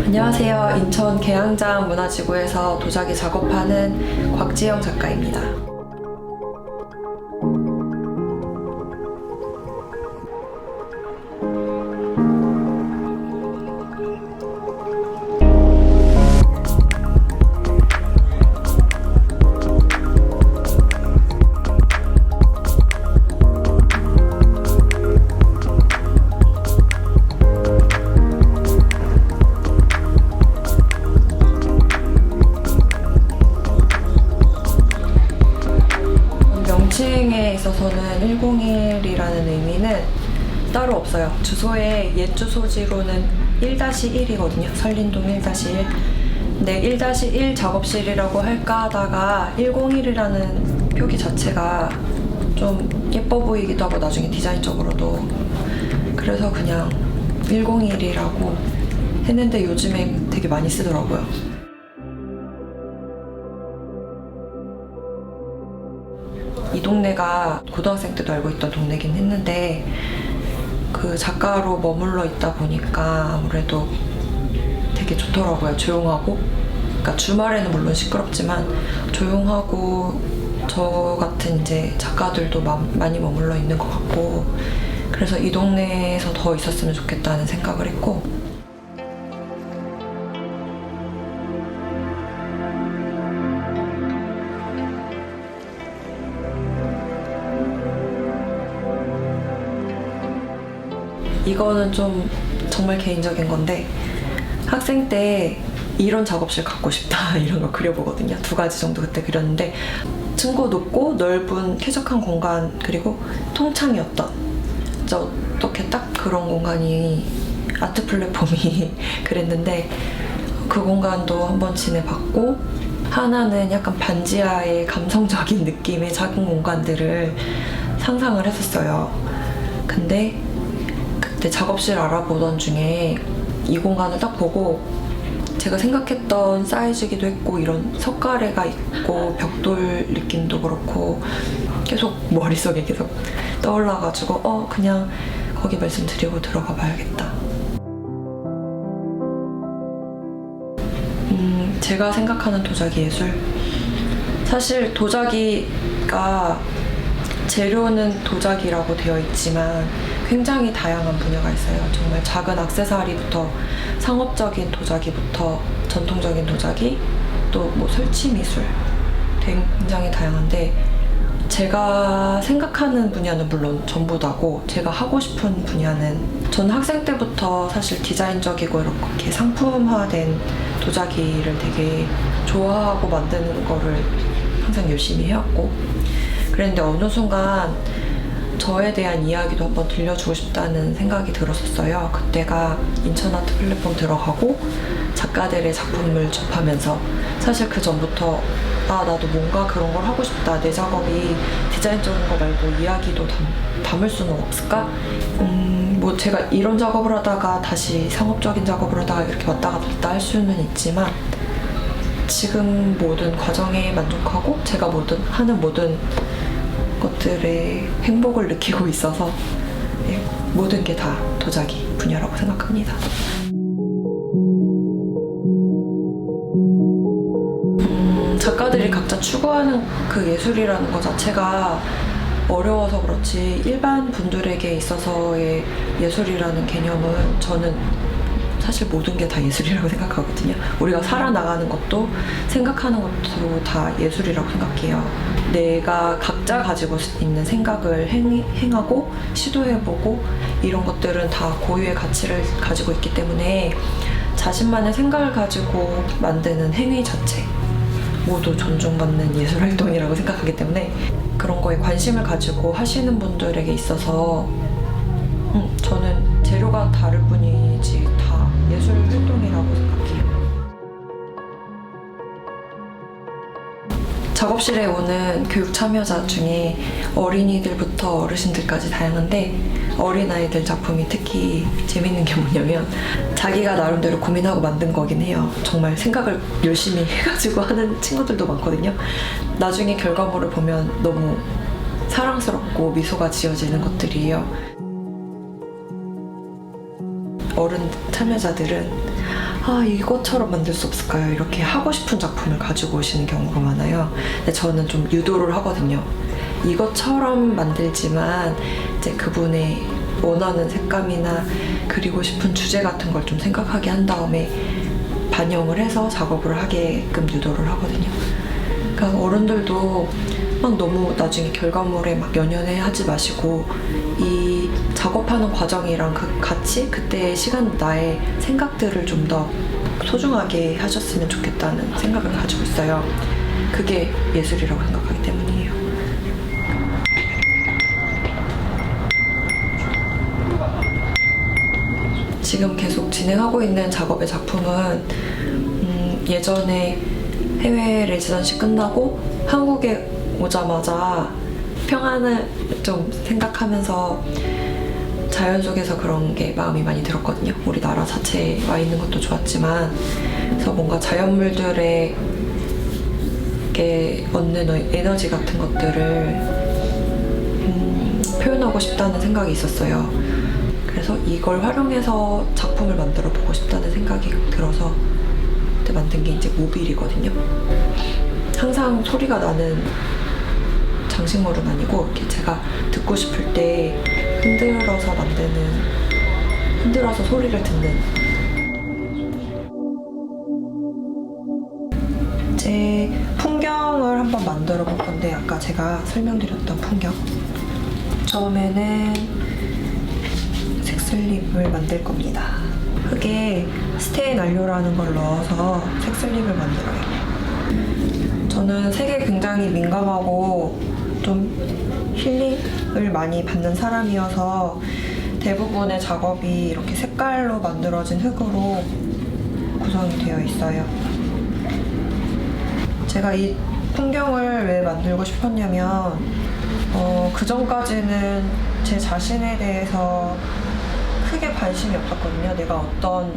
안녕하세요. 인천 계양장 문화지구에서 도자기 작업하는 곽지영 작가입니다. 명칭에 있어서는 101이라는 의미는 따로 없어요. 주소에 옛 주소지로는 1-1이거든요. 설린동 1-1. 근데 1-1 작업실이라고 할까 하다가 101이라는 표기 자체가 좀 예뻐 보이기도 하고 나중에 디자인적으로도 그래서 그냥 101이라고 했는데 요즘에 되게 많이 쓰더라고요. 이 동네가 고등학생 때도 알고 있던 동네긴 했는데 그 작가로 머물러 있다 보니까 아무래도 되게 좋더라고요. 조용하고, 그러니까 주말에는 물론 시끄럽지만 조용하고 저 같은 이제 작가들도 많이 머물러 있는 것 같고 그래서 이 동네에서 더 있었으면 좋겠다는 생각을 했고 이거는 좀 정말 개인적인 건데 학생 때 이런 작업실 갖고 싶다 이런 거 그려보거든요. 2가지 정도 그때 그렸는데 층고 높고 넓은 쾌적한 공간 그리고 통창이었던 진짜 어떻게 딱 그런 공간이 아트 플랫폼이 그랬는데 그 공간도 한번 지내봤고 하나는 약간 반지하의 감성적인 느낌의 작은 공간들을 상상을 했었어요. 근데 그때 작업실 알아보던 중에 이 공간을 딱 보고 제가 생각했던 사이즈기도 했고 이런 석가래가 있고 벽돌 느낌도 그렇고 계속 머릿속에 계속 떠올라가지고 그냥 거기 말씀드리고 들어가 봐야겠다. 제가 생각하는 도자기 예술, 사실 도자기가 재료는 도자기라고 되어 있지만 굉장히 다양한 분야가 있어요. 정말 작은 액세서리부터 상업적인 도자기부터 전통적인 도자기 또 뭐 설치 미술 굉장히 다양한데 제가 생각하는 분야는 물론 전부 다고 제가 하고 싶은 분야는 전 학생 때부터 사실 디자인적이고 이렇게 상품화된 도자기를 되게 좋아하고 만드는 거를 항상 열심히 해왔고 그랬는데 어느 순간 저에 대한 이야기도 한번 들려주고 싶다는 생각이 들었었어요. 그때가 인천 아트 플랫폼 들어가고 작가들의 작품을 접하면서 사실 그 전부터 나도 뭔가 그런 걸 하고 싶다. 내 작업이 디자인적인 거 말고 이야기도 담을 수는 없을까? 뭐 제가 이런 작업을 하다가 다시 상업적인 작업을 하다가 이렇게 왔다 갔다 할 수는 있지만 지금 모든 과정에 만족하고 제가 하는 모든 것들의 행복을 느끼고 있어서 모든 게 다 도자기 분야라고 생각합니다. 작가들이 각자 추구하는 그 예술이라는 것 자체가 어려워서 그렇지 일반 분들에게 있어서의 예술이라는 개념은 저는 사실 모든 게 다 예술이라고 생각하거든요. 우리가 살아나가는 것도 생각하는 것도 다 예술이라고 생각해요. 내가 각자 가지고 있는 생각을 행하고 시도해보고 이런 것들은 다 고유의 가치를 가지고 있기 때문에 자신만의 생각을 가지고 만드는 행위 자체 모두 존중받는 예술활동이라고 생각하기 때문에 그런 거에 관심을 가지고 하시는 분들에게 있어서 저는 재료가 다를 뿐이지 다 예술 활동이라고 생각해요. 작업실에 오는 교육 참여자 중에 어린이들부터 어르신들까지 다양한데 어린아이들 작품이 특히 재밌는 게 뭐냐면 자기가 나름대로 고민하고 만든 거긴 해요. 정말 생각을 열심히 해가지고 하는 친구들도 많거든요. 나중에 결과물을 보면 너무 사랑스럽고 미소가 지어지는 것들이에요. 어른 참여자들은 아, 이것처럼 만들 수 없을까요? 이렇게 하고 싶은 작품을 가지고 오시는 경우가 많아요. 근데 저는 좀 유도를 하거든요. 이것처럼 만들지만 이제 그분의 원하는 색감이나 그리고 싶은 주제 같은 걸 좀 생각하게 한 다음에 반영을 해서 작업을 하게끔 유도를 하거든요. 그러니까 어른들도 막 너무 나중에 결과물에 막 연연해 하지 마시고 이 작업하는 과정이랑 같이 그때의 시간 나의 생각들을 좀 더 소중하게 하셨으면 좋겠다는 생각을 가지고 있어요. 그게 예술이라고 생각하기 때문이에요. 지금 계속 진행하고 있는 작업의 작품은 예전에 해외 레지던시 끝나고 한국에 오자마자 평안을 좀 생각하면서 자연 속에서 그런 게 마음이 많이 들었거든요. 우리나라 자체에 와 있는 것도 좋았지만 그래서 뭔가 자연물들에 얻는 에너지 같은 것들을 표현하고 싶다는 생각이 있었어요. 그래서 이걸 활용해서 작품을 만들어 보고 싶다는 생각이 들어서 그때 만든 게 이제 모빌이거든요. 항상 소리가 나는 장식물은 아니고 이렇게 제가 듣고 싶을 때 흔들어서 소리를 듣는. 이제 풍경을 한번 만들어 볼 건데 아까 제가 설명드렸던 풍경. 처음에는 색슬립을 만들 겁니다. 흙에 스테인 안료라는 걸 넣어서 색슬립을 만들어요. 저는 색에 굉장히 민감하고 좀 힐링을 많이 받는 사람이어서 대부분의 작업이 이렇게 색깔로 만들어진 흙으로 구성이 되어 있어요. 제가 이 풍경을 왜 만들고 싶었냐면 그 전까지는 제 자신에 대해서 크게 관심이 없었거든요. 내가 어떤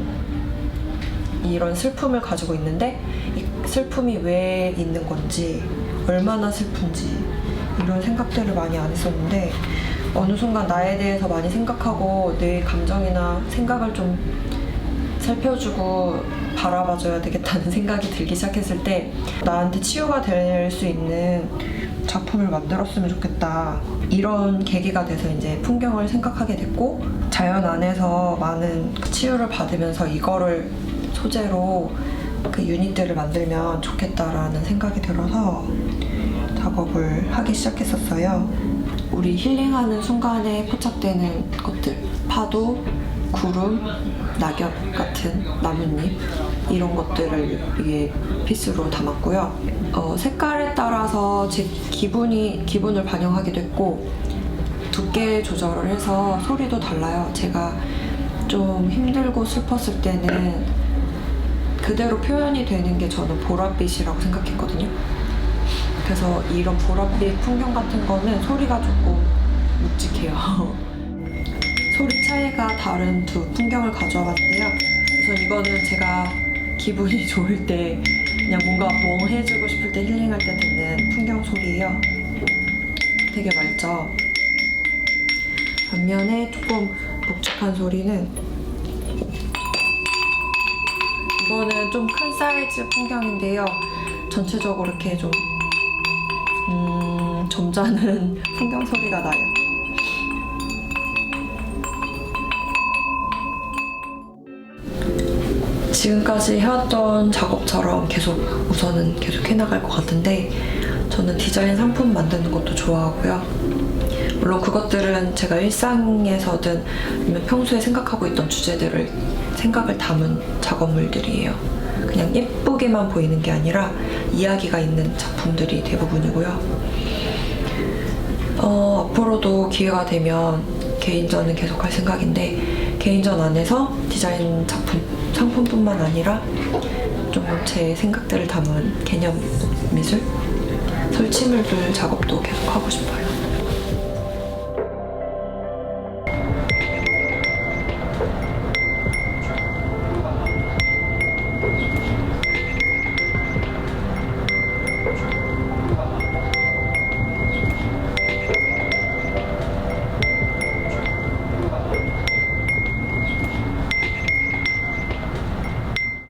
이런 슬픔을 가지고 있는데 이 슬픔이 왜 있는 건지, 얼마나 슬픈지 이런 생각들을 많이 안 했었는데 어느 순간 나에 대해서 많이 생각하고 내 감정이나 생각을 좀 살펴주고 바라봐줘야 되겠다는 생각이 들기 시작했을 때 나한테 치유가 될 수 있는 작품을 만들었으면 좋겠다. 이런 계기가 돼서 이제 풍경을 생각하게 됐고 자연 안에서 많은 치유를 받으면서 이거를 소재로 그 유닛들을 만들면 좋겠다라는 생각이 들어서 작업을 하기 시작했었어요. 우리 힐링하는 순간에 포착되는 것들, 파도, 구름, 낙엽 같은 나뭇잎 이런 것들을 위에 피스로 담았고요. 색깔에 따라서 제 기분을 반영하기도 했고 두께 조절을 해서 소리도 달라요. 제가 좀 힘들고 슬펐을 때는 그대로 표현이 되는 게 저는 보랏빛이라고 생각했거든요. 그래서 이런 보랏빛 풍경 같은 거는 소리가 조금 묵직해요. 소리 차이가 다른 두 풍경을 가져와 봤는데요. 우선 이거는 제가 기분이 좋을 때 그냥 뭔가 멍해지고 싶을 때 힐링할 때 듣는 풍경 소리예요. 되게 맑죠? 반면에 조금 묵직한 소리는 이거는 좀 큰 사이즈 풍경인데요. 전체적으로 이렇게 좀 점잖은 풍경 소리가 나요. 지금까지 해왔던 작업처럼 우선은 계속 해나갈 것 같은데 저는 디자인 상품 만드는 것도 좋아하고요. 물론 그것들은 제가 일상에서든 아니면 평소에 생각하고 있던 생각을 담은 작업물들이에요. 그냥 예쁘게만 보이는 게 아니라 이야기가 있는 작품들이 대부분이고요. 앞으로도 기회가 되면 개인전은 계속할 생각인데 개인전 안에서 디자인 상품뿐만 아니라 좀 제 생각들을 담은 개념 미술, 설치물들 작업도 계속 하고 싶어요.